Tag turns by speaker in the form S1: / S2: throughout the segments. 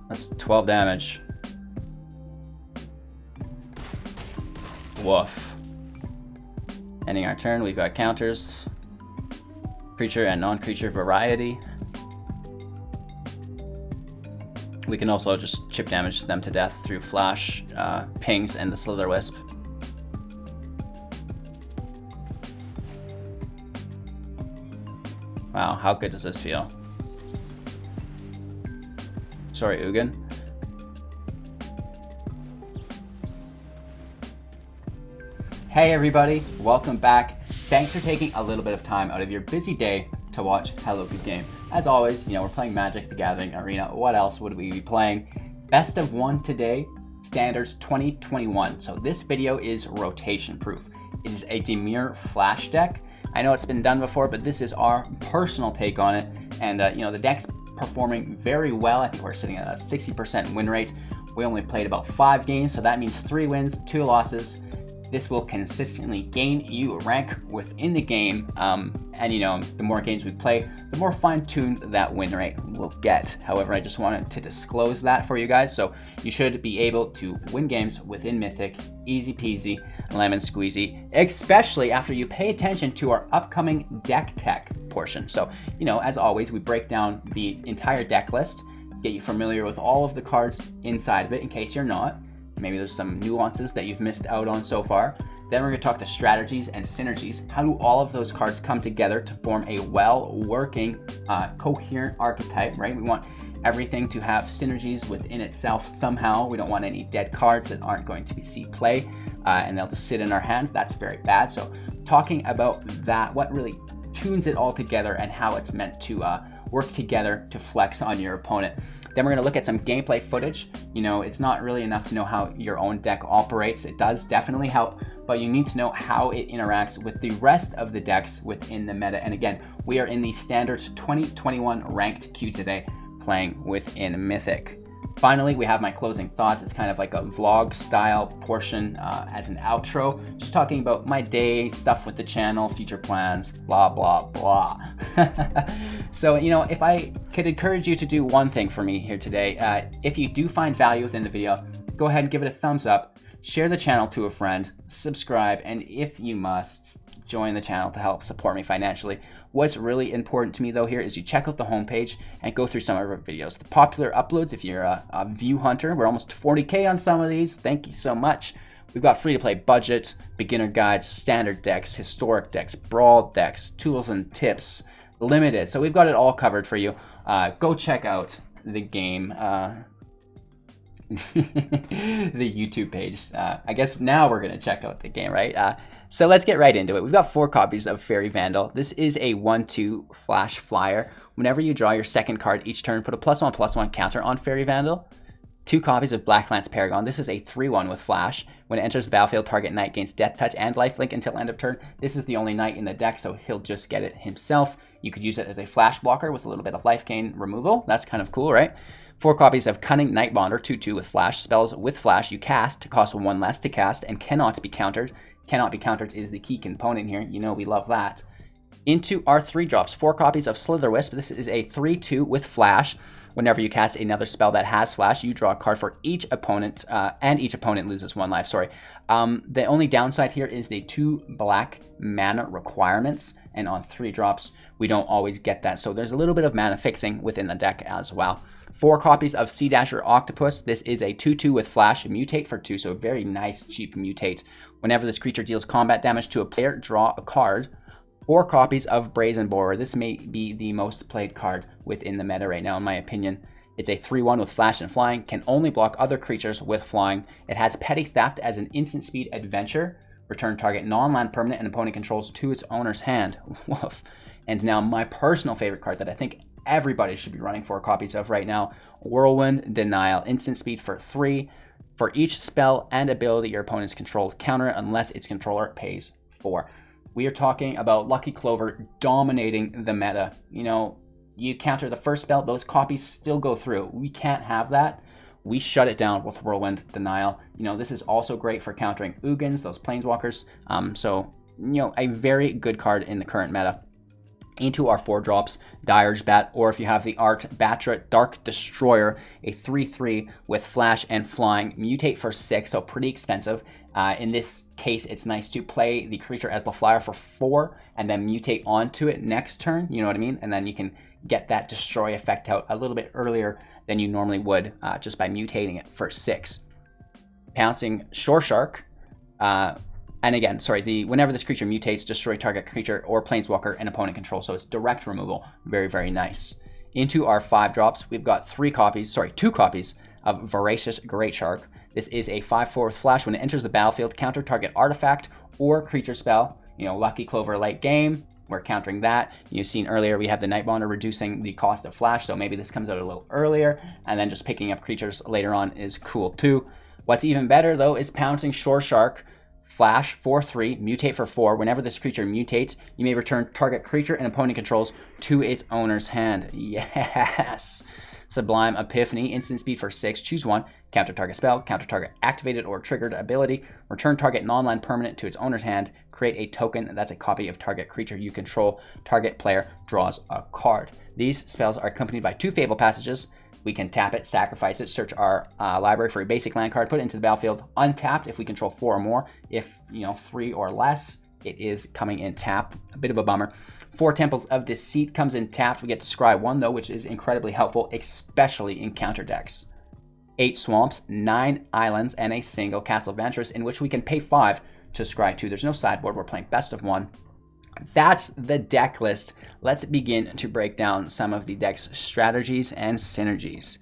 S1: That's 12 damage. Woof. Ending our turn, we've got counters. Creature and non-creature variety. We can also just chip damage them to death through flash, pings, and the Slitherwisp. Wow, how good does this feel? Sorry, Ugin. Hey everybody, welcome back. Thanks for taking a little bit of time out of your busy day to watch Hello Good Game. As always, we're playing Magic the Gathering Arena. What else would we be playing? Best of 1 today, Standards 2021. So this video is rotation proof. It is a Dimir Flash deck. I know it's been done before, but this is our personal take on it. And the deck's performing very well. I think we're sitting at a 60% win rate. We only played about 5 games, so that means 3 wins, 2 losses. This will consistently gain you rank within the game, and the more games we play, the more fine-tuned that win rate will get. However, I just wanted to disclose that for you guys, so you should be able to win games within Mythic, easy peasy, lemon squeezy, especially after you pay attention to our upcoming deck tech portion. So, as always, we break down the entire deck list, get you familiar with all of the cards inside of it in case you're not. Maybe there's some nuances that you've missed out on so far. Then we're going to talk the strategies and synergies. How do all of those cards come together to form a well-working, coherent archetype, right? We want everything to have synergies within itself somehow. We don't want any dead cards that aren't going to see play, and they'll just sit in our hand. That's very bad. So talking about that, what really tunes it all together and how it's meant to work together to flex on your opponent. Then we're going to look at some gameplay footage. It's not really enough to know how your own deck operates. It does definitely help, but you need to know how it interacts with the rest of the decks within the meta. And again, we are in the standard 2021 ranked queue today, playing within Mythic. Finally, we have my closing thoughts. It's kind of like a vlog style portion as an outro, just talking about my day, stuff with the channel, future plans, blah, blah, blah. So, if I could encourage you to do one thing for me here today, if you do find value within the video, go ahead and give it a thumbs up, share the channel to a friend, subscribe, and if you must, join the channel to help support me financially. What's really important to me though here is you check out the homepage and go through some of our videos. The popular uploads, if you're a view hunter, we're almost 40K on some of these. Thank you so much. We've got free to play budget, beginner guides, standard decks, historic decks, brawl decks, tools and tips, limited. So we've got it all covered for you. Go check out the game. The YouTube page. I guess now we're gonna check out the game, right? So let's get right into it. We've got 4 copies of Faerie Vandal. This is a 1/2 flash flyer. Whenever you draw your second card each turn, put a +1/+1 counter on Faerie Vandal. 2 copies of Blacklance Paragon. This is a 3/1 with flash. When it enters the battlefield, target knight gains death touch and lifelink until end of turn. This is the only knight in the deck, so he'll just get it himself. You could use it as a flash blocker with a little bit of life gain removal. That's kind of cool, right? 4 copies of Cunning Nightbonder, 2/2 with flash. Spells with flash you cast cost 1 less to cast and cannot be countered. Cannot be countered is the key component here. We love that. Into our 3 drops, 4 copies of Slitherwisp. This is a 3/2 with flash. Whenever you cast another spell that has flash, you draw a card for each opponent, and each opponent loses 1 life, sorry. The only downside here is the 2 black mana requirements, and on 3 drops, we don't always get that. So there's a little bit of mana fixing within the deck as well. 4 copies of Sea-Dasher Octopus. This is a 2/2 with flash, mutate for 2, so very nice, cheap mutate. Whenever this creature deals combat damage to a player, draw a card. 4 copies of Brazen Borrower. This may be the most played card within the meta right now, in my opinion. It's a 3/1 with flash and flying, can only block other creatures with flying. It has Petty Theft as an instant speed adventure. Return target non-land permanent and opponent controls to its owner's hand. Woof. And now my personal favorite card that I think everybody should be running 4 copies of right now, Whirlwind Denial. Instant speed for 3. For each spell and ability your opponent's control, counter it unless its controller pays 4. We are talking about Lucky Clover dominating the meta. You counter the first spell, those copies still go through. We can't have that. We shut it down with Whirlwind Denial. This is also great for countering Ugins, those planeswalkers. So, a very good card in the current meta. Into our 4-drops, Dirge Bat, or if you have the Art Batra Dark Destroyer, a 3/3 with flash and flying, mutate for 6, so pretty expensive. In this case, it's nice to play the creature as the flyer for 4 and then mutate onto it next turn, you know what I mean? And then you can get that destroy effect out a little bit earlier than you normally would just by mutating it for 6. Pouncing Shoreshark. And again, sorry, whenever this creature mutates, destroy target creature or planeswalker and opponent control. So it's direct removal. Very, very nice. Into our 5-drops, we've got 2 copies of Voracious Greatshark. This is a 5/4 flash. When it enters the battlefield, counter target artifact or creature spell. You know, Lucky Clover late game, we're countering that. You've seen earlier we have the Nightbonder reducing the cost of flash, so maybe this comes out a little earlier, and then just picking up creatures later on is cool too. What's even better though is Pouncing Shoreshark. Flash 4/3, mutate for 4. Whenever this creature mutates, you may return target creature and opponent controls to its owner's hand. Yes! Sublime Epiphany, instant speed for 6. Choose 1. Counter target spell, counter target activated or triggered ability. Return target non-land permanent to its owner's hand. Create a token that's a copy of target creature you control. Target player draws a card. These spells are accompanied by 2 Fabled Passages. We can tap it, sacrifice it, search our library for a basic land card, put it into the battlefield, untapped if we control 4 or more. If, 3 or less, it is coming in tapped. A bit of a bummer. 4 Temples of Deceit comes in tapped. We get to scry 1 though, which is incredibly helpful, especially in counter decks. 8 Swamps, 9 Islands, and a single Castle Vantress in which we can pay 5 to scry 2. There's no sideboard, we're playing best of 1. That's the deck list. Let's begin to break down some of the deck's strategies and synergies.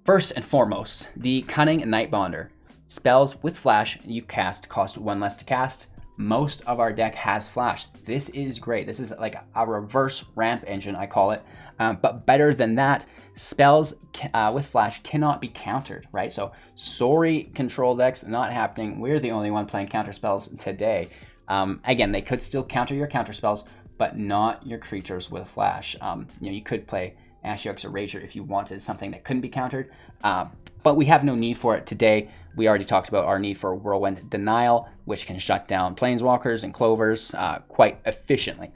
S1: First and foremost, the Cunning Nightbonder. Spells with flash you cast cost 1 less to cast. Most of our deck has flash. This is great. This is like a reverse ramp engine, I call it. But better than that, spells with flash cannot be countered, right? So sorry, control decks, not happening. We're the only one playing counter spells today. Again, they could still counter your counter spells, but not your creatures with flash. You could play Ashiok's Erasure if you wanted something that couldn't be countered, but we have no need for it today. We already talked about our need for Whirlwind Denial, which can shut down planeswalkers and clovers quite efficiently.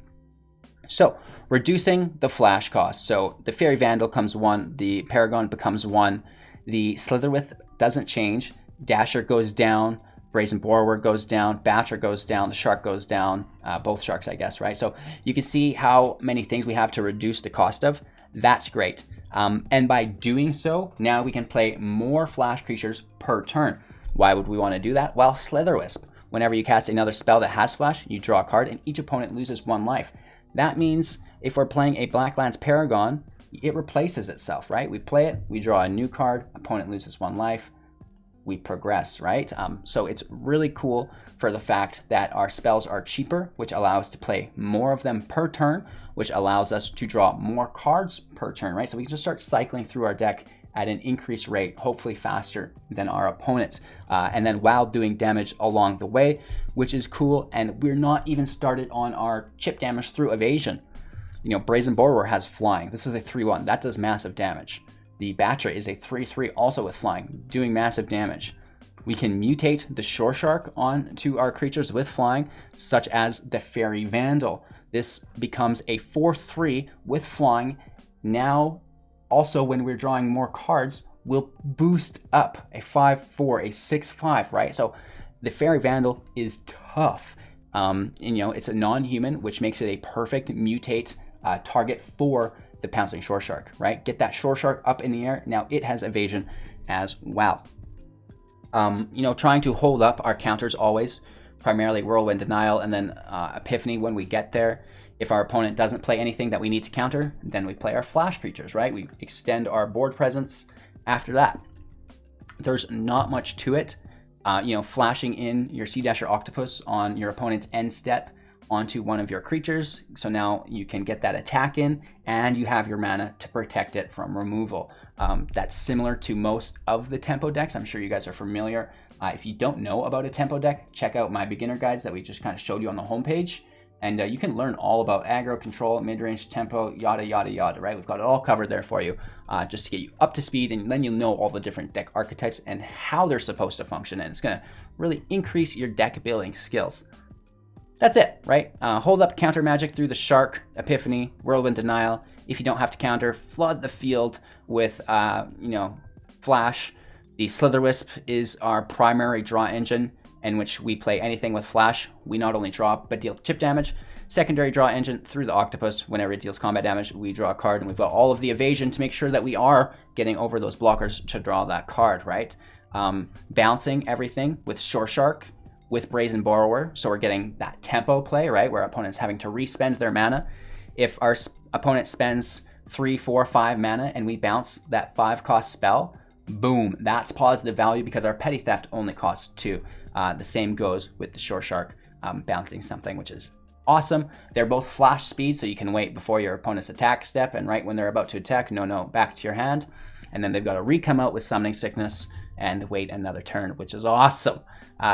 S1: So, reducing the flash cost. So, the Faerie Vandal comes 1, the Paragon becomes 1, the Slitherwisp doesn't change, Dasher goes down, Brazen Borrower goes down, Batra goes down, the Shark goes down, both Sharks, I guess, right? So you can see how many things we have to reduce the cost of. That's great. And by doing so, now we can play more flash creatures per turn. Why would we want to do that? Well, Slitherwisp. Whenever you cast another spell that has flash, you draw a card and each opponent loses 1 life. That means if we're playing a Blacklance Paragon, it replaces itself, right? We play it, we draw a new card, opponent loses 1 life. We progress, right? So it's really cool for the fact that our spells are cheaper, which allows us to play more of them per turn, which allows us to draw more cards per turn, right? So we can just start cycling through our deck at an increased rate, hopefully faster than our opponents, and then while doing damage along the way, which is cool. And we're not even started on our chip damage through evasion. Brazen Borrower has flying. This is a 3/1. That does massive damage. The Batra is a 3/3 also with flying, doing massive damage. We can mutate the Shoreshark onto our creatures with flying, such as the Faerie Vandal. This becomes a 4/3 with flying. Now, also when we're drawing more cards, we'll boost up a 5/4, a 6/5, right? So the Faerie Vandal is tough. It's a non-human, which makes it a perfect mutate target for the Pouncing Shoreshark, right? Get that Shoreshark up in the air. Now it has evasion as well. Trying to hold up our counters always, primarily Whirlwind Denial and then Epiphany when we get there. If our opponent doesn't play anything that we need to counter, then we play our flash creatures, right? We extend our board presence after that. There's not much to it. Flashing in your Sea-Dasher Octopus on your opponent's end step onto one of your creatures. So now you can get that attack in and you have your mana to protect it from removal. That's similar to most of the tempo decks. I'm sure you guys are familiar. If you don't know about a tempo deck, check out my beginner guides that we just kind of showed you on the homepage. And you can learn all about aggro, control, mid-range, tempo, yada, yada, yada, right? We've got it all covered there for you just to get you up to speed. And then you'll know all the different deck archetypes and how they're supposed to function. And it's going to really increase your deck building skills. that's it, right? Hold up counter magic through the Shark, Epiphany, Whirlwind Denial. If you don't have to counter, flood the field with, Flash. The Slitherwisp is our primary draw engine, in which we play anything with Flash. We not only draw, but deal chip damage. Secondary draw engine through the Octopus. Whenever it deals combat damage, we draw a card, and we've got all of the evasion to make sure that we are getting over those blockers to draw that card, right? Bouncing everything with Shoreshark, with Brazen Borrower, so we're getting that tempo play, right, where opponents having to re-spend their mana. If our opponent spends 3, 4, 5 mana and we bounce that 5-cost spell, boom, that's positive value because our Petty Theft only costs 2. The same goes with the Shoreshark bouncing something, which is awesome. They're both flash speed, so you can wait before your opponent's attack step, and right when they're about to attack, no, back to your hand. And then they've got to re-come out with Summoning Sickness and wait another turn, which is awesome.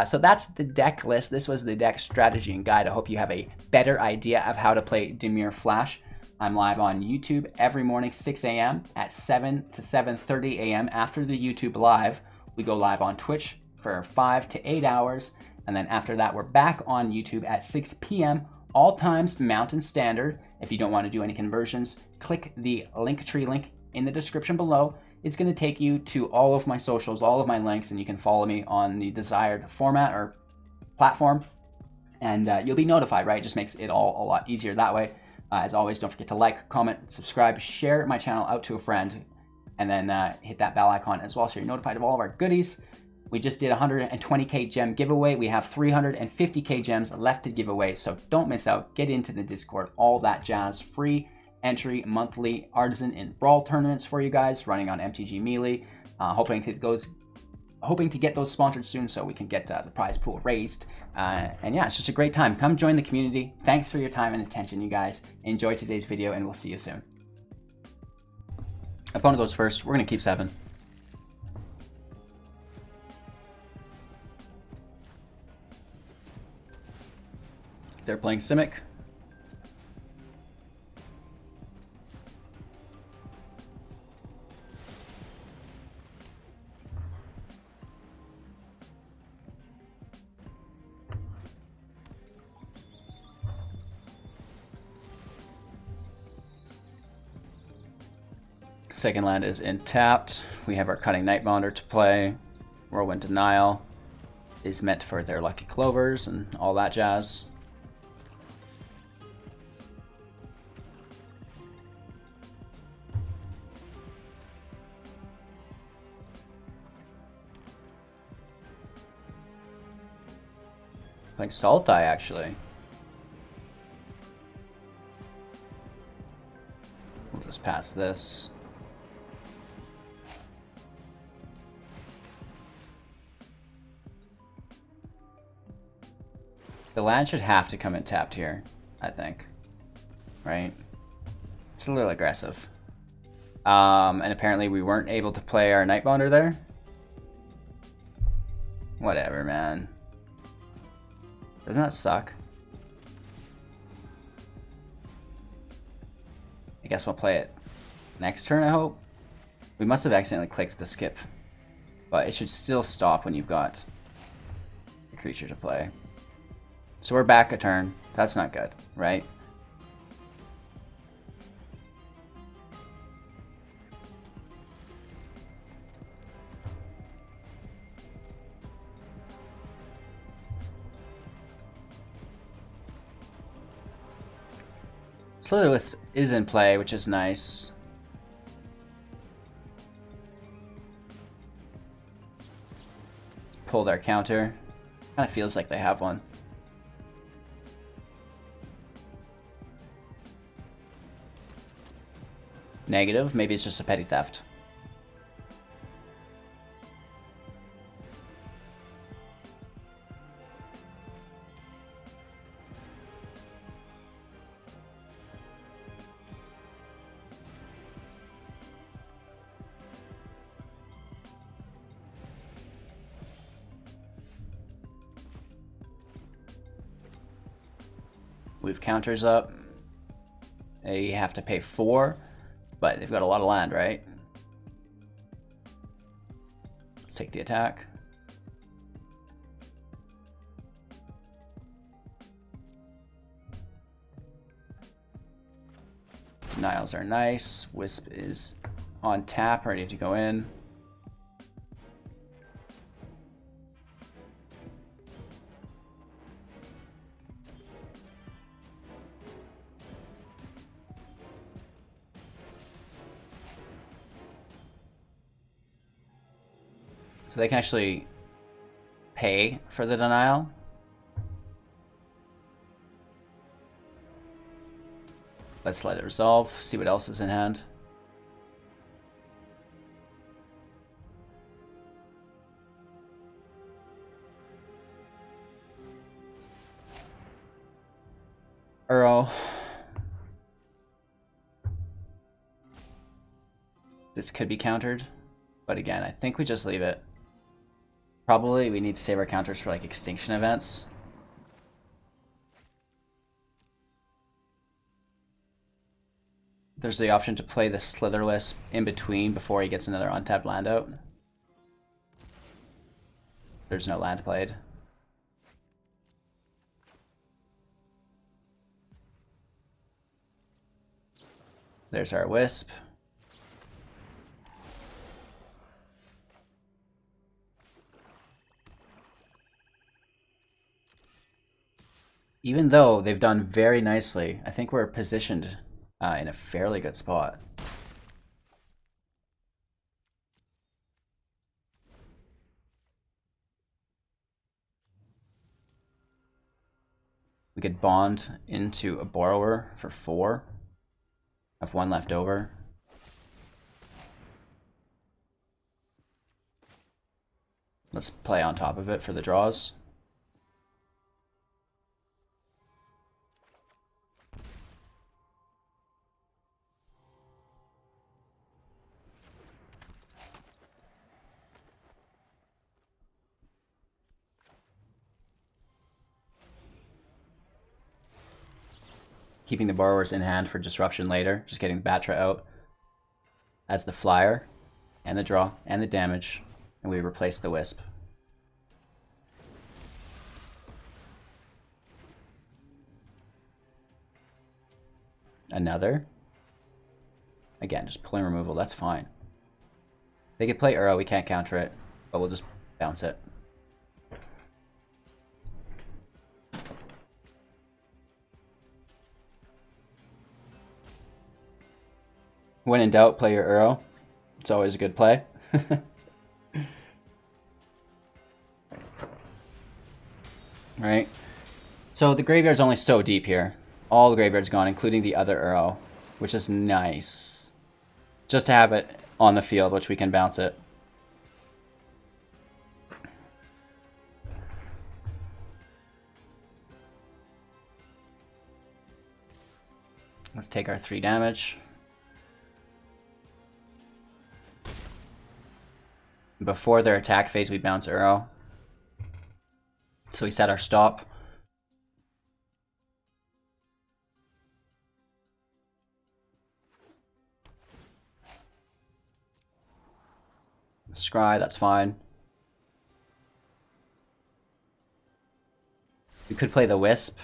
S1: So that's the deck list. This was the deck strategy and guide. I hope you have a better idea of how to play Dimir Flash. I'm live on YouTube every morning, 6 a.m. at 7 to 7:30 a.m. After the YouTube live, we go live on Twitch for 5 to 8 hours. And then after that, we're back on YouTube at 6 p.m. all times Mountain Standard. If you don't want to do any conversions, click the Linktree link in the description below. It's going to take you to all of my socials, all of my links, and you can follow me on the desired format or platform, and you'll be notified, right? It just makes it all a lot easier that way. As always, don't forget to like, comment, subscribe, share my channel out to a friend, and then hit that bell icon as well so you're notified of all of our goodies. We just did a 120k gem giveaway. We have 350k gems left to give away, so don't miss out. Get into the Discord, all that jazz. Free entry monthly Artisan and Brawl tournaments for you guys running on MTG Melee. Hoping to get those sponsored soon so we can get the prize pool raised. And yeah, it's just a great time. Come join the community. Thanks for your time and attention, you guys. Enjoy today's video, and we'll see you soon. Opponent goes first. We're going to keep 7. They're playing Simic. Second land is in tapped. We have our Cunning Nightbonder to play. Whirlwind Denial is meant for their Lucky Clovers and all that jazz. Playing Sultai, actually. We'll just pass this. The land should have to come in tapped here, I think. Right? It's a little aggressive. And apparently we weren't able to play our Nightbonder there. Whatever, man. Doesn't that suck? I guess we'll play it next turn, I hope. We must have accidentally clicked the skip. But it should still stop when you've got a creature to play. So we're back a turn. That's not good, right? Slitherwisp is in play, which is nice. Pull their counter. Kind of feels like they have one. Negative. Maybe it's just a petty theft. We've counters up. They have to pay 4. But they've got a lot of land, right? Let's take the attack. Denials are nice. Wisp is on tap, ready to go in. So they can actually pay for the denial. Let's let it resolve, see what else is in hand. Uro. This could be countered, but again, I think we just leave it. Probably we need to save our counters for like extinction events. There's the option to play the Slitherwisp in between before he gets another untapped land out. There's no land played. There's our Wisp. Even though they've done very nicely, I think we're positioned in a fairly good spot. We could bond into a Borrower for 4. Have 1 left over. Let's play on top of it for the draws. Keeping the Borrowers in hand for disruption later, just getting Batra out as the flyer, and the draw, and the damage, and we replace the Wisp. Another. Again, just pulling removal, that's fine. They could play Uro, we can't counter it, but we'll just bounce it. When in doubt, play your Uro. It's always a good play. Right. So the graveyard's only so deep here. All the graveyard's gone, including the other Uro, which is nice. Just to have it on the field, which we can bounce it. Let's take our 3 damage. Before their attack phase, we bounce Uro. So we set our stop. Scry, that's fine. We could play the Wisp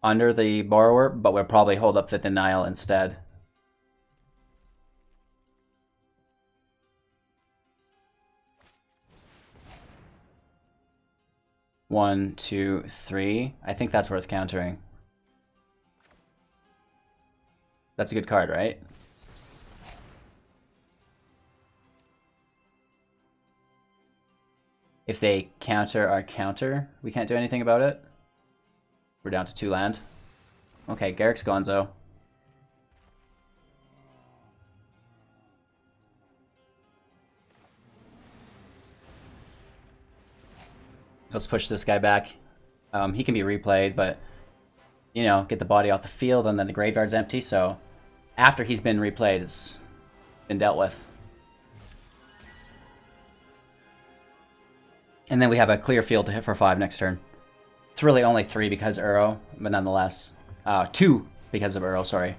S1: under the Borrower, but we'll probably hold up the Denial instead. One, two, three. I think that's worth countering. That's a good card, right? If they counter our counter, we can't do anything about it. We're down to 2 land. Okay, Garrick's gonzo. Let's push this guy back. He can be replayed, but, you know, get the body off the field, and then the graveyard's empty, so after he's been replayed, it's been dealt with. And then we have a clear field to hit for 5 next turn. It's really only 3 because Uro, but nonetheless. 2 because of Uro, sorry.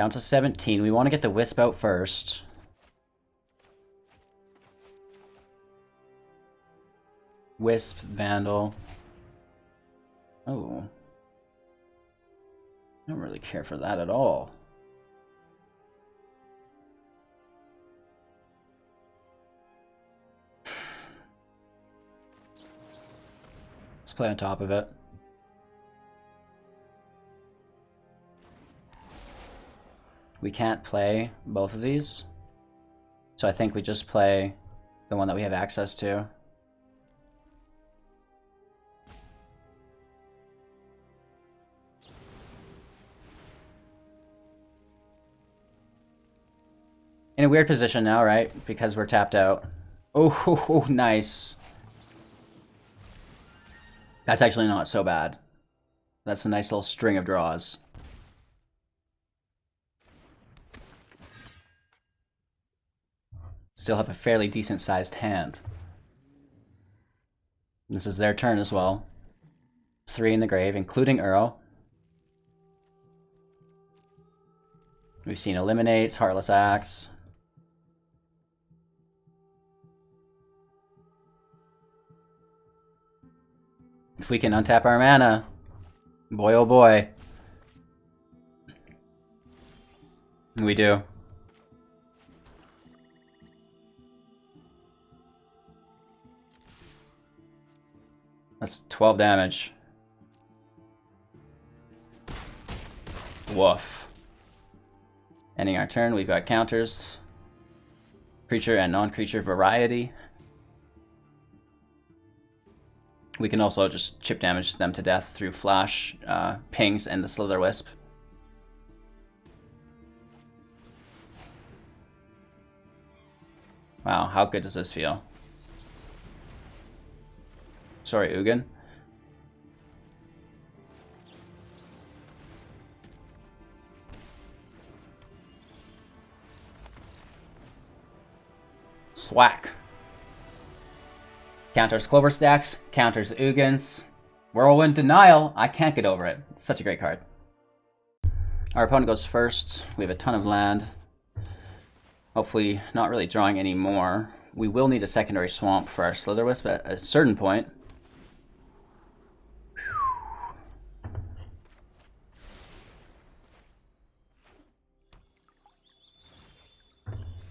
S1: Down to 17. We want to get the Wisp out first. Wisp, Vandal. Oh. I don't really care for that at all. Let's play on top of it. We can't play both of these. So I think we just play the one that we have access to. In a weird position now, right? Because we're tapped out. Oh, nice. That's actually not so bad. That's a nice little string of draws. Still have a fairly decent sized hand. This is their turn as well. 3 in the grave, including Earl. We've seen Eliminates, Heartless Axe. If we can untap our mana, boy oh boy. We do. That's 12 damage. Woof. Ending our turn, we've got counters. Creature and non-creature variety. We can also just chip damage them to death through flash, pings, and the Slitherwisp. Wow, how good does this feel? Sorry, Ugin. Swack. Counters Clover Stacks, counters Ugins. Whirlwind Denial, I can't get over it. It's such a great card. Our opponent goes first. We have a ton of land. Hopefully not really drawing any more. We will need a secondary swamp for our Slitherwisp at a certain point.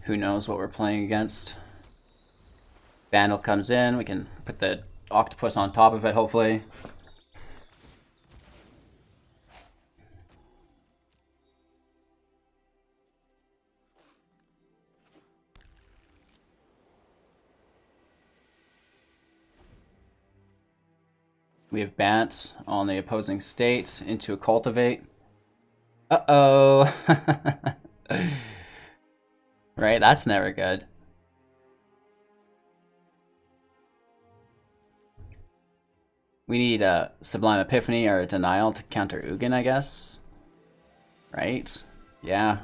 S1: Who knows what we're playing against. Vandal comes in, we can put the octopus on top of it, hopefully. We have Bat on the opposing state into a Cultivate. Uh-oh. Right, that's never good. We need a Sublime Epiphany or a Denial to counter Ugin, I guess. Right? Yeah.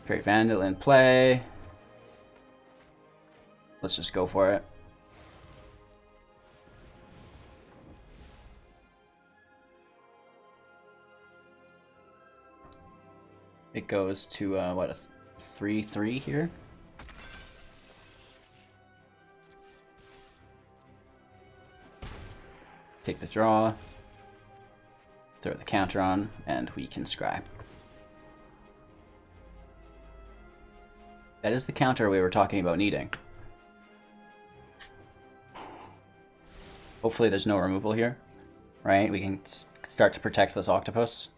S1: Faerie Vandal in play. Let's just go for it. It goes to, what, a 3/3 here? Take the draw, throw the counter on, and we can scry. That is the counter we were talking about needing. Hopefully there's no removal here, right? We can start to protect this octopus.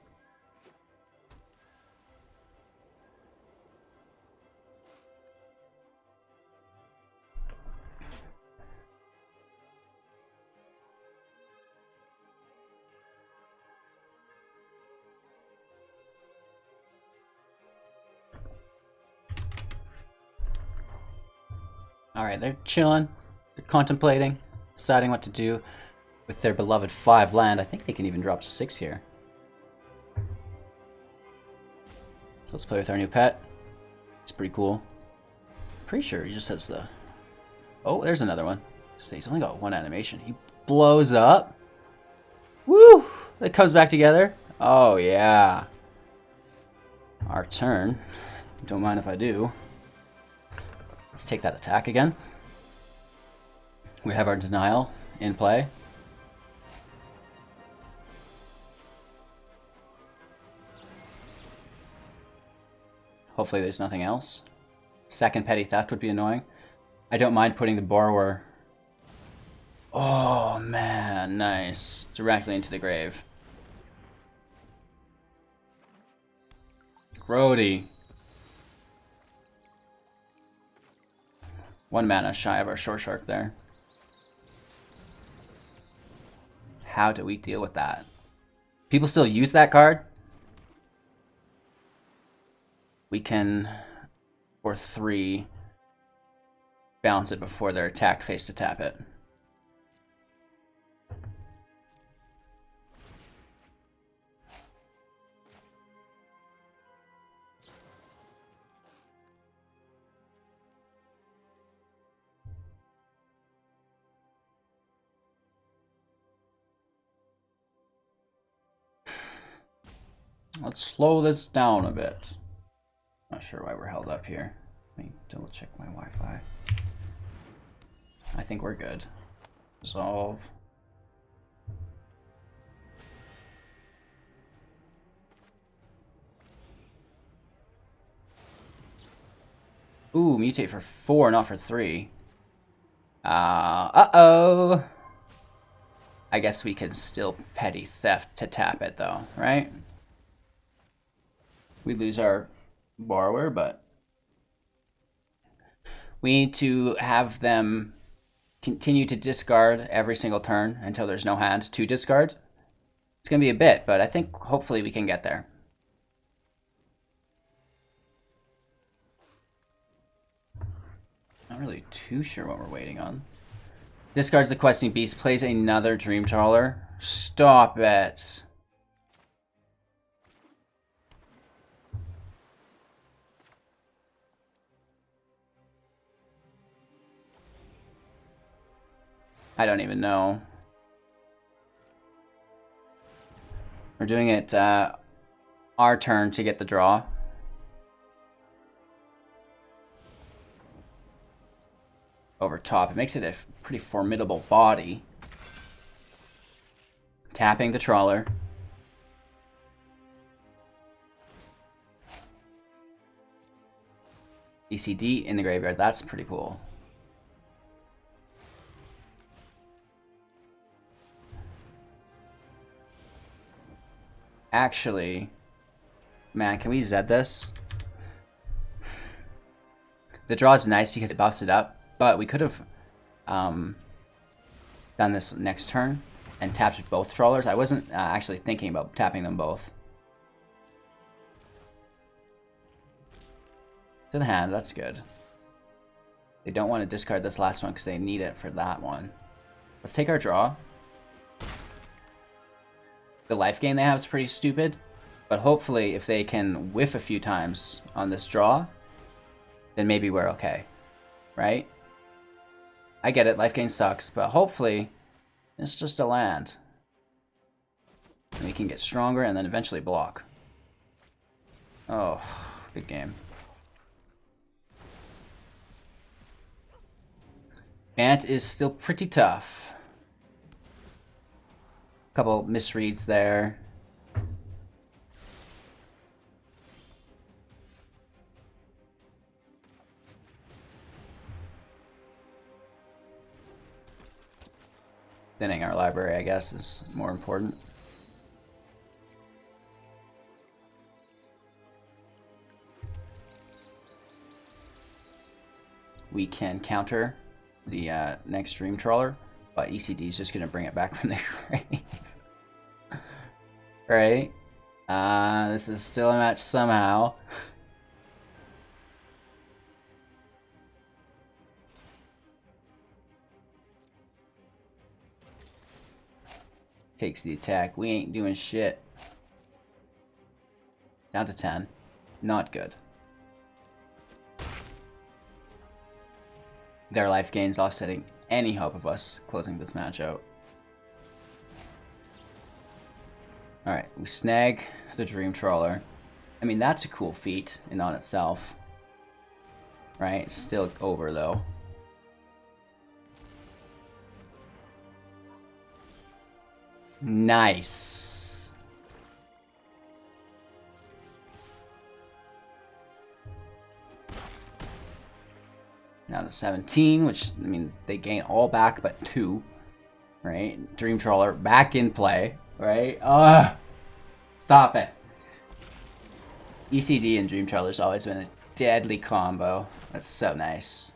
S1: Alright, they're chilling, they're contemplating, deciding what to do with their beloved 5 land. I think they can even drop to 6 here. So let's play with our new pet. It's pretty cool. Pretty sure he just has the... Oh, there's another one. So he's only got 1 animation. He blows up. Woo! It comes back together. Oh, yeah. Our turn. Don't mind if I do. Let's take that attack again. We have our Denial in play. Hopefully there's nothing else. Second Petty Theft would be annoying. I don't mind putting the Borrower. Oh, man. Nice. Directly into the grave. Grody. 1 mana shy of our Shoreshark there. How do we deal with that? People still use that card? We can, for 3, bounce it before their attack phase to tap it. Let's slow this down a bit. Not sure why we're held up here. Let me double check my Wi-Fi. I think we're good. Resolve. Ooh, mutate for 4, not for 3. Uh-oh. I guess we can still Petty Theft to tap it though, right? We lose our Borrower, but we need to have them continue to discard every single turn until there's no hand to discard. It's going to be a bit, but I think hopefully we can get there. Not really too sure what we're waiting on. Discards the Questing Beast, plays another Dream Trawler. Stop it. I don't even know. We're doing it our turn to get the draw. Over top. It makes it a pretty formidable body. Tapping the Trawler. ECD in the graveyard. That's pretty cool. Actually, man, can we Zed this? The draw is nice because it buffs it up, but we could have done this next turn and tapped both Trawlers. I wasn't actually thinking about tapping them both. To the hand, that's good. They don't want to discard this last one because they need it for that one. Let's take our draw. The life gain they have is pretty stupid, but hopefully if they can whiff a few times on this draw, then maybe we're okay, right? I get it, life gain sucks, but hopefully it's just a land. And we can get stronger and then eventually block. Oh, good game. Ant is still pretty tough. Couple misreads there. Thinning our library, I guess, is more important. We can counter the next Dream Trawler, but ECD is just going to bring it back from the grave. Right? This is still a match somehow. Takes the attack. We ain't doing shit. Down to 10. Not good. Their life gains offsetting any hope of us closing this match out. Alright, we snag the Dream Trawler. I mean, that's a cool feat in on itself. Right? It's still over, though. Nice. Now to 17, which, I mean, they gain all back but 2. Right? Dream Trawler back in play. Right? Ugh! Stop it. ECD and Dream Trawler's always been a deadly combo. That's so nice.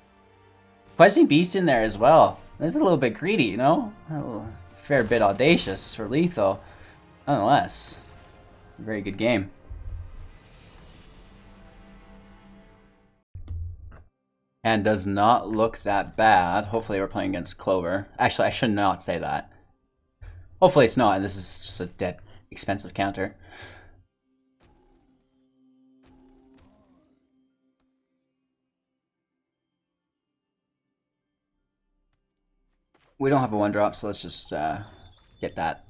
S1: Questing Beast in there as well. That's a little bit greedy, you know? A little fair bit audacious for lethal. Nonetheless, very good game. And does not look that bad. Hopefully we're playing against Clover. Actually, I should not say that. Hopefully it's not, and this is just a dead expensive counter. We don't have a 1-drop, so let's just get that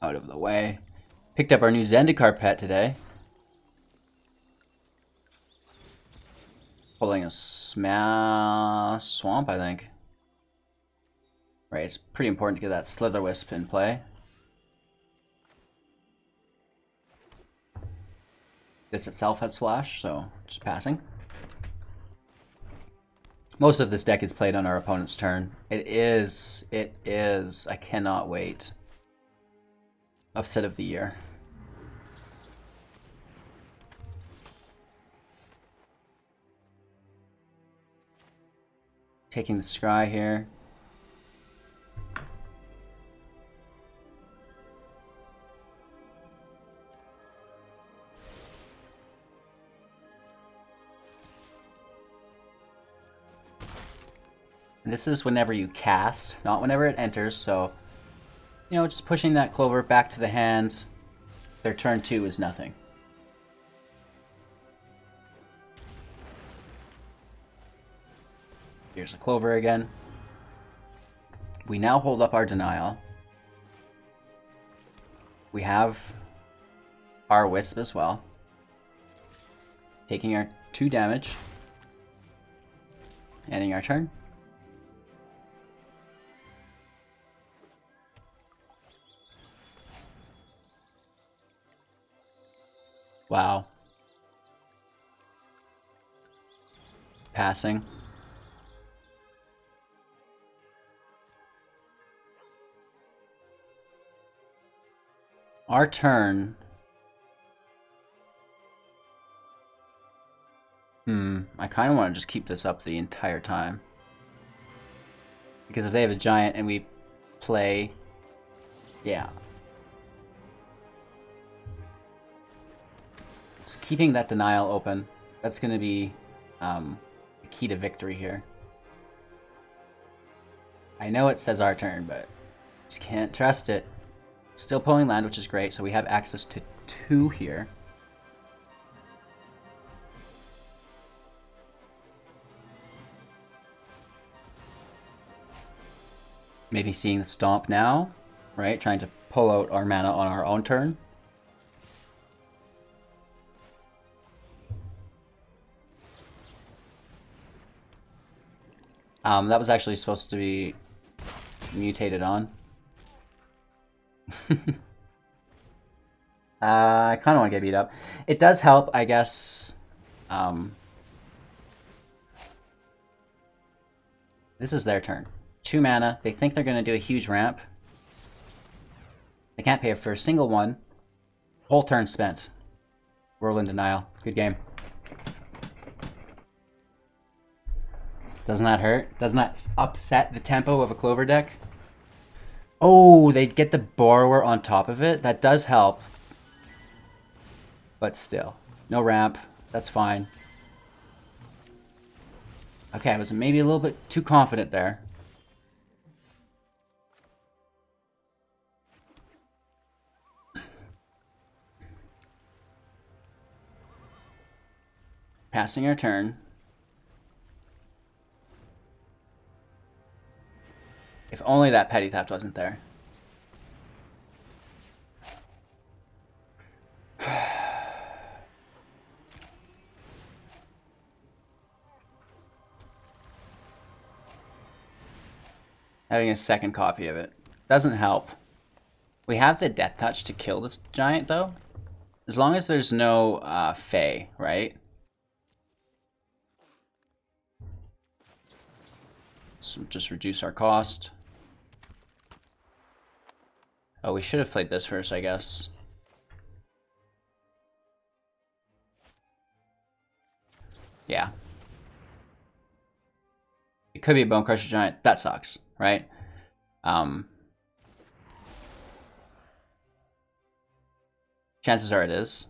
S1: out of the way. Picked up our new Zendikar pet today. Pulling a Swamp, I think. Right, it's pretty important to get that Slitherwisp in play. This itself has Flash, so just passing. Most of this deck is played on our opponent's turn. It is. I cannot wait. Upset of the year. Taking the scry here. And this is whenever you cast, not whenever it enters, so, you know, just pushing that Clover back to the hand. Their turn 2 is nothing. Here's a Clover again. We now hold up our Denial. We have our Wisp as well. Taking our 2 damage. Ending our turn. Wow. Passing. Our turn. I kind of want to just keep this up the entire time. Because if they have a giant and we play... Yeah. Just keeping that Denial open. That's going to be the key to victory here. I know it says our turn, but just can't trust it. Still pulling land, which is great, so we have access to 2 here. Maybe seeing the Stomp now, right? Trying to pull out our mana on our own turn. That was actually supposed to be mutated on. I kind of want to get beat up. It does help, I guess. This is their turn. 2 mana. They think they're going to do a huge ramp. They can't pay for a single one. Whole turn spent. Whirlwind Denial. Good game. Doesn't that hurt? Doesn't that upset the tempo of a Clover deck? Oh, they get the Borrower on top of it? That does help. But still. No ramp. That's fine. Okay, I was maybe a little bit too confident there. Passing our turn. If only that Petty Theft wasn't there. Having a second copy of it doesn't help. We have the Death Touch to kill this giant, though. As long as there's no Fae, right? So just reduce our cost. Oh, we should have played this first, I guess. Yeah. It could be a Bone Crusher Giant. That sucks, right? Chances are it is.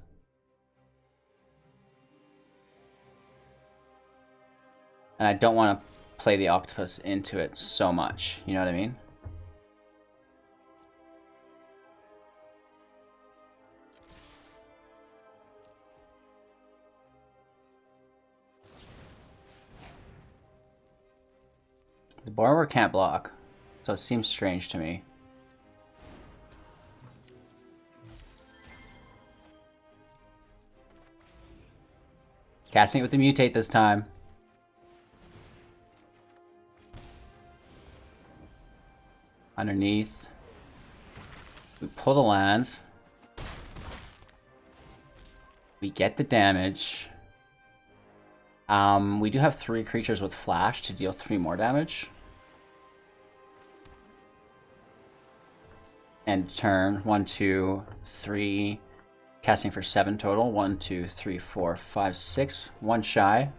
S1: And I don't want to play the octopus into it so much. You know what I mean? The borrower can't block, so it seems strange to me. Casting it with the mutate this time. Underneath. We pull the land. We get the damage. We do have 3 creatures with flash to deal 3 more damage. End turn. 1, 2, 3. Casting for 7 total. 1, 2, 3, 4, 5, 6. 1 shy.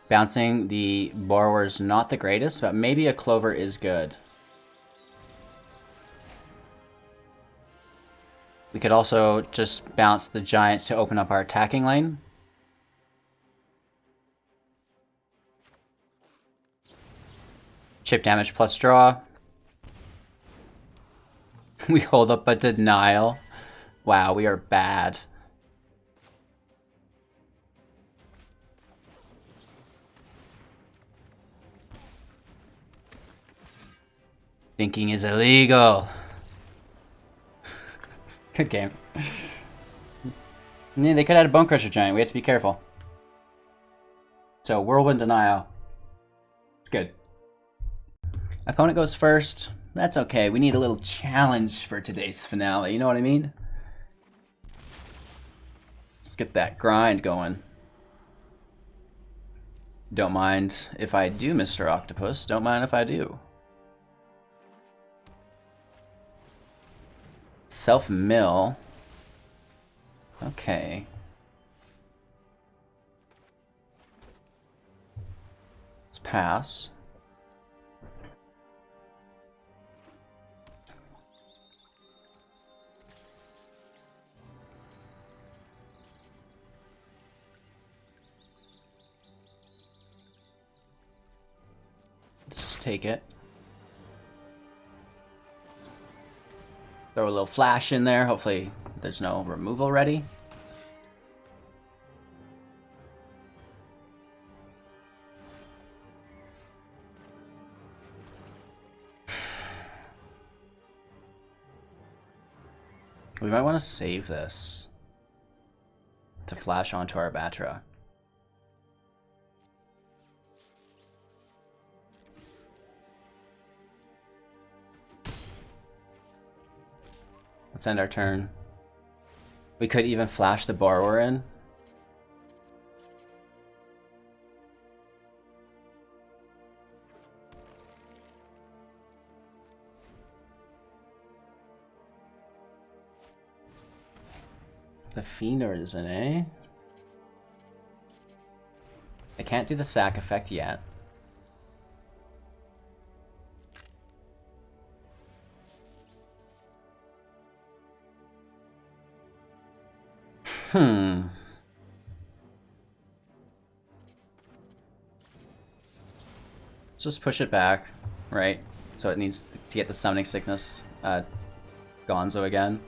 S1: Bouncing the borrower's not the greatest, but maybe a clover is good. We could also just bounce the giant to open up our attacking lane. Chip damage plus draw. We hold up a denial. Wow, we are bad. Thinking is illegal. Good game. Yeah, they could have had a Bone Crusher Giant. We have to be careful. So, Whirlwind Denial. It's good. Opponent goes first. That's okay. We need a little challenge for today's finale. You know what I mean? Let's get that grind going. Don't mind if I do, Mr. Octopus. Don't mind if I do. Self-mill. Okay. Let's pass. Let's just take it. Throw a little flash in there. Hopefully there's no removal ready. We might want to save this to flash onto our Batra. Let's end our turn. We could even flash the borrower in. The Fiender is in, eh? I can't do the sack effect yet. Let's just push it back, right? So it needs to get the Summoning Sickness Gonzo again.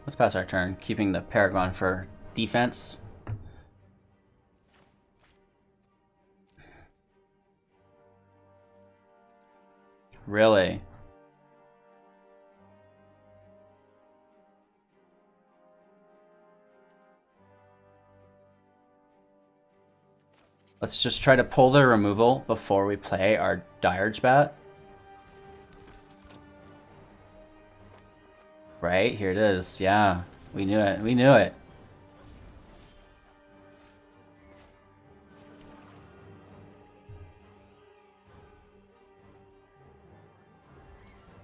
S1: Let's pass our turn, keeping the Paragon for defense. Really? Let's just try to pull the removal before we play our Dirge Bat. Right, here it is. Yeah, we knew it. We knew it.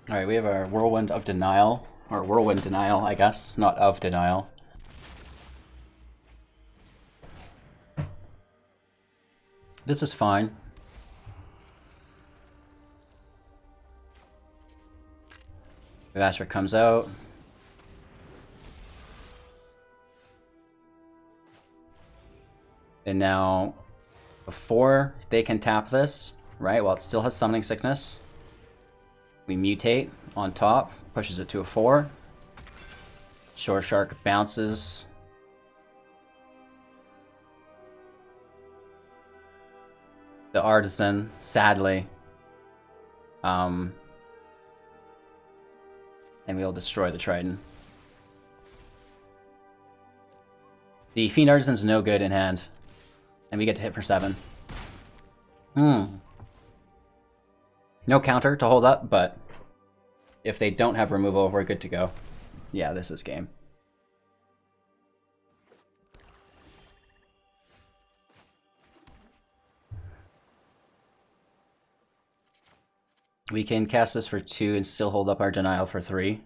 S1: All right, we have our Whirlwind of Denial, or Whirlwind Denial, I guess, not of Denial. This is fine. Sea-Dasher comes out. And now, before they can tap this, right, while it still has Summoning Sickness, we mutate on top, pushes it to a 4. Shoreshark bounces. The Artisan, sadly. And we'll destroy the Trident. The Fiend Artisan's no good in hand. And we get to hit for 7. No counter to hold up, but if they don't have removal, we're good to go. Yeah, this is game. We can cast this for 2 and still hold up our Denial for 3.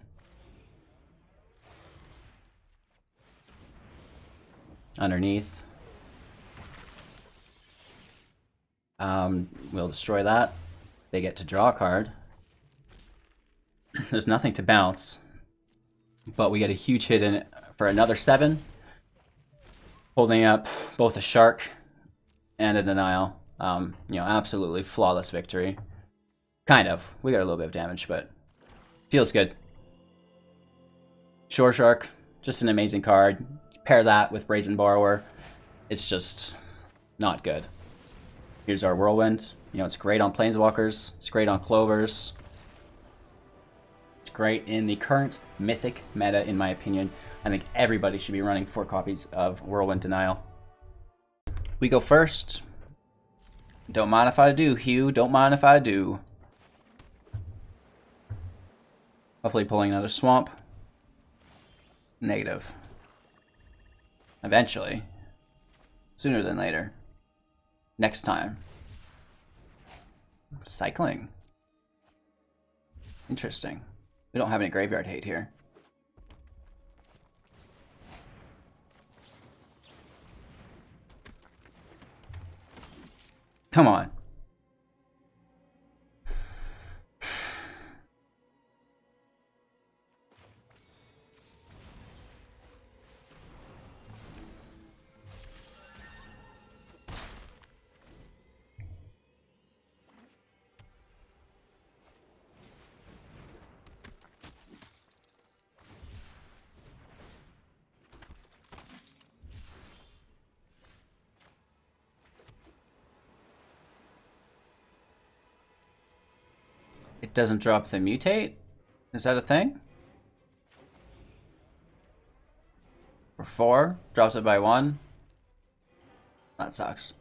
S1: Underneath. We'll destroy that. They get to draw a card. There's nothing to bounce, but we get a huge hit in it for another 7. Holding up both a Shark and a Denial. You know, absolutely flawless victory. Kind of. We got a little bit of damage, but feels good. Shoreshark, just an amazing card. Pair that with Brazen Borrower. It's just not good. Here's our Whirlwind. You know, it's great on Planeswalkers. It's great on Clovers. It's great in the current Mythic meta, in my opinion. I think everybody should be running 4 copies of Whirlwind Denial. We go first. Don't mind if I do, Hugh. Don't mind if I do. Hopefully pulling another Swamp. Negative. Eventually. Sooner than later. Next time. Cycling. Interesting. We don't have any graveyard hate here. Come on. It doesn't drop the mutate? Is that a thing? For 4, drops it by 1. That sucks.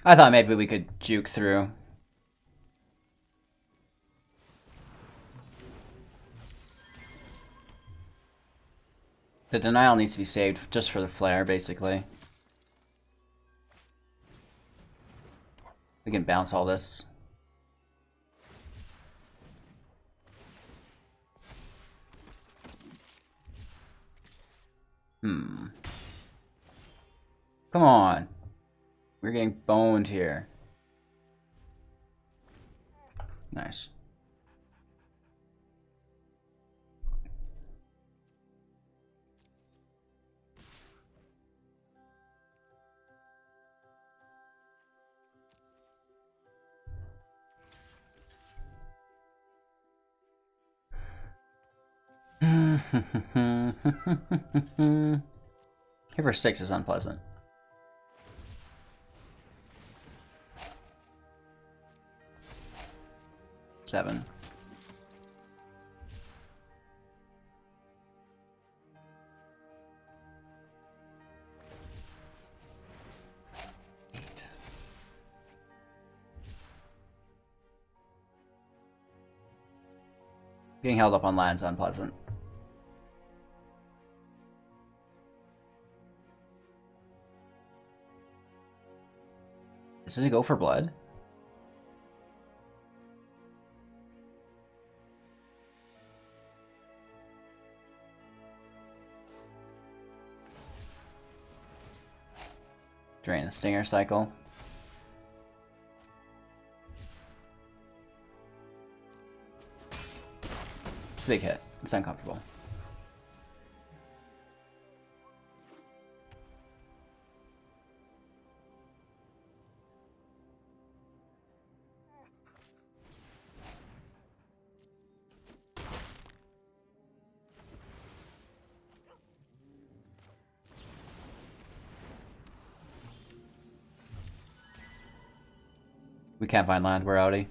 S1: I thought maybe we could juke through. The Denial needs to be saved just for the flare, basically. We can bounce all this. Come on. We're getting boned here. Nice. Here for 6 is unpleasant. Seven. Eight. Being held up on land's unpleasant. Does it go for blood? Drain the Stinger cycle. It's a big hit. It's uncomfortable. We can't find land, we're outie.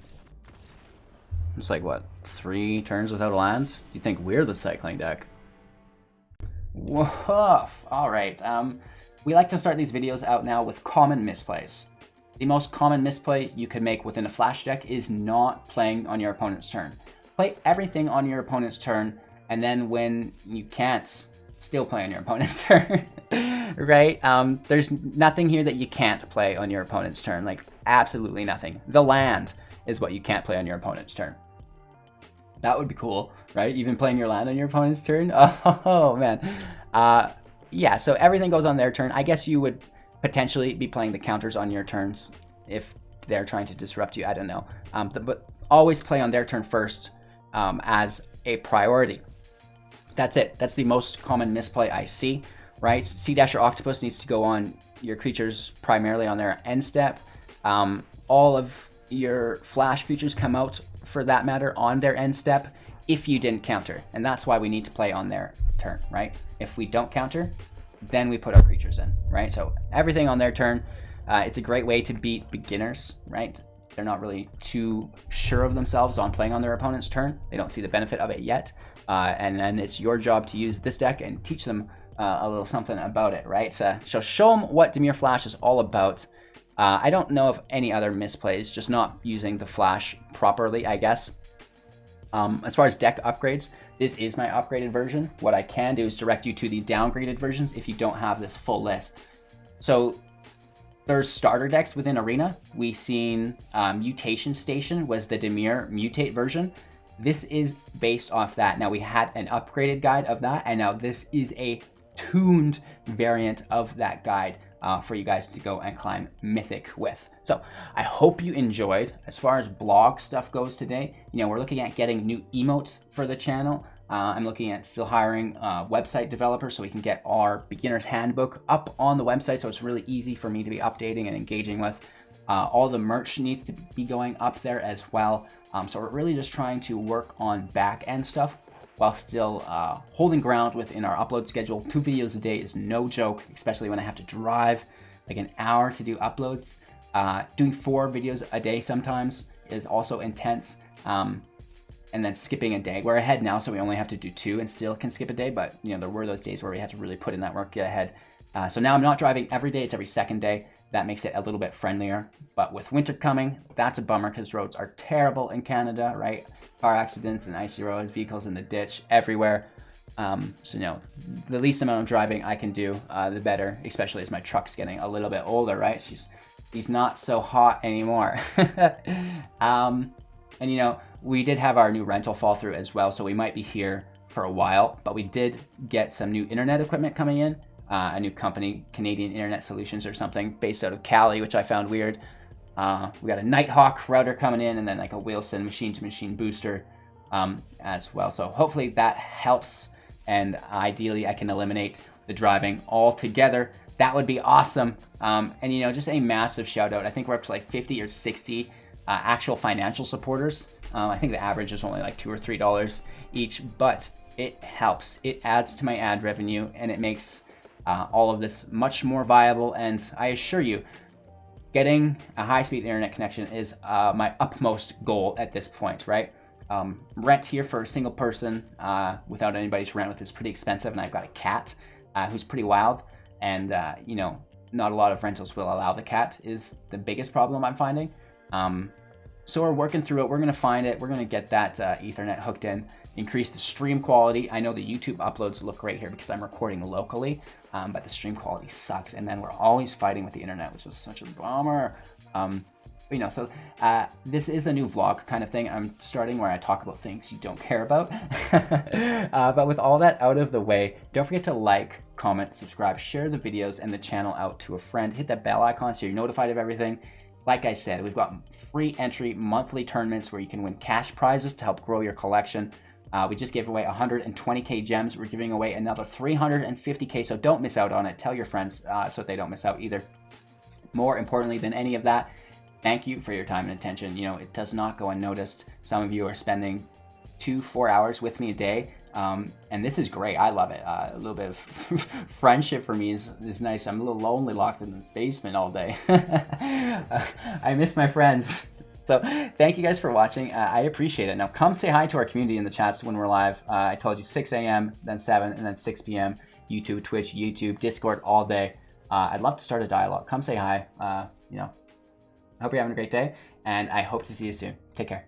S1: It's like, what, 3 turns without a land? You think we're the cycling deck? Woof! Alright, we like to start these videos out now with common misplays. The most common misplay you can make within a flash deck is not playing on your opponent's turn. Play everything on your opponent's turn, and then when you can't, still play on your opponent's turn. Right? There's nothing here that you can't play on your opponent's turn. Like, absolutely nothing. The land is what you can't play on your opponent's turn. That would be cool, right? Even playing your land on your opponent's turn? Oh, man. Yeah, so everything goes on their turn. I guess you would potentially be playing the counters on your turns if they're trying to disrupt you. I don't know. But always play on their turn first as a priority. That's it. That's the most common misplay I see, right? Sea-Dasher Octopus needs to go on your creatures primarily on their end step. All of your flash creatures come out, for that matter, on their end step if you didn't counter. And that's why we need to play on their turn, right? If we don't counter, then we put our creatures in, right? So everything on their turn. It's a great way to beat beginners, right? They're not really too sure of themselves on playing on their opponent's turn. They don't see the benefit of it yet. And then it's your job to use this deck and teach them a little something about it, right? So show them what Dimir Flash is all about. I don't know of any other misplays, just not using the Flash properly, I guess. As far as deck upgrades, this is my upgraded version. What I can do is direct you to the downgraded versions if you don't have this full list. So there's starter decks within Arena. We seen Mutation Station was the Dimir Mutate version. This is based off that. Now we had an upgraded guide of that, and now this is a tuned variant of that guide for you guys to go and climb Mythic with. So I hope you enjoyed. As far as blog stuff goes today, you know, we're looking at getting new emotes for the channel. I'm looking at still hiring website developers so we can get our beginner's handbook up on the website, so it's really easy for me to be updating and engaging with. All the merch needs to be going up there as well. So we're really just trying to work on back end stuff while still holding ground within our upload schedule. 2 videos a day is no joke, especially when I have to drive like an hour to do uploads. Doing 4 videos a day sometimes is also intense. And then skipping a day. We're ahead now, so we only have to do 2 and still can skip a day. But you know, there were those days where we had to really put in that work, get ahead. So now I'm not driving every day, it's every second day. That makes it a little bit friendlier. But with winter coming, that's a bummer because roads are terrible in Canada, right? Car accidents and icy roads, vehicles in the ditch, everywhere. So, you know, the least amount of driving I can do, the better, especially as my truck's getting a little bit older, right? She's not so hot anymore. And, you know, we did have our new rental fall through as well, so we might be here for a while. But we did get some new internet equipment coming in. A new company, Canadian Internet Solutions or something, based out of Cali, which I found weird. We got a Nighthawk router coming in, and then like a Wilson machine-to-machine booster as well. So hopefully that helps, and ideally I can eliminate the driving altogether. That would be awesome. And you know, just a massive shout out. I think we're up to like 50 or 60 actual financial supporters. I think the average is only like $2 or $3 each, but it helps. It adds to my ad revenue, and it makes all of this much more viable. And I assure you, getting a high-speed internet connection is my utmost goal at this point, right? Rent here for a single person without anybody to rent with is pretty expensive, and I've got a cat who's pretty wild, and you know, not a lot of rentals will allow the cat is the biggest problem I'm finding. So we're working through it. We're gonna find it. We're gonna get that Ethernet hooked in, increase the stream quality. I know the YouTube uploads look great here because I'm recording locally, but the stream quality sucks. And then we're always fighting with the internet, which is such a bummer. You know, so this is a new vlog kind of thing I'm starting where I talk about things you don't care about. But with all that out of the way, don't forget to like, comment, subscribe, share the videos and the channel out to a friend. Hit that bell icon so you're notified of everything. Like I said, we've got free entry monthly tournaments where you can win cash prizes to help grow your collection. We just gave away 120k gems. We're giving away another 350k, so don't miss out on it. Tell your friends so they don't miss out either. More importantly than any of that, thank you for your time and attention. You know, it does not go unnoticed. Some of you are spending 2-4 hours with me a day, and this is great. I love it. A little bit of friendship for me is nice. I'm a little lonely locked in this basement all day. I miss my friends. So thank you guys for watching. I appreciate it. Now come say hi to our community in the chats when we're live. I told you 6 a.m., then 7, and then 6 p.m. YouTube, Twitch, YouTube, Discord all day. I'd love to start a dialogue. Come say hi. You know, I hope you're having a great day, and I hope to see you soon. Take care.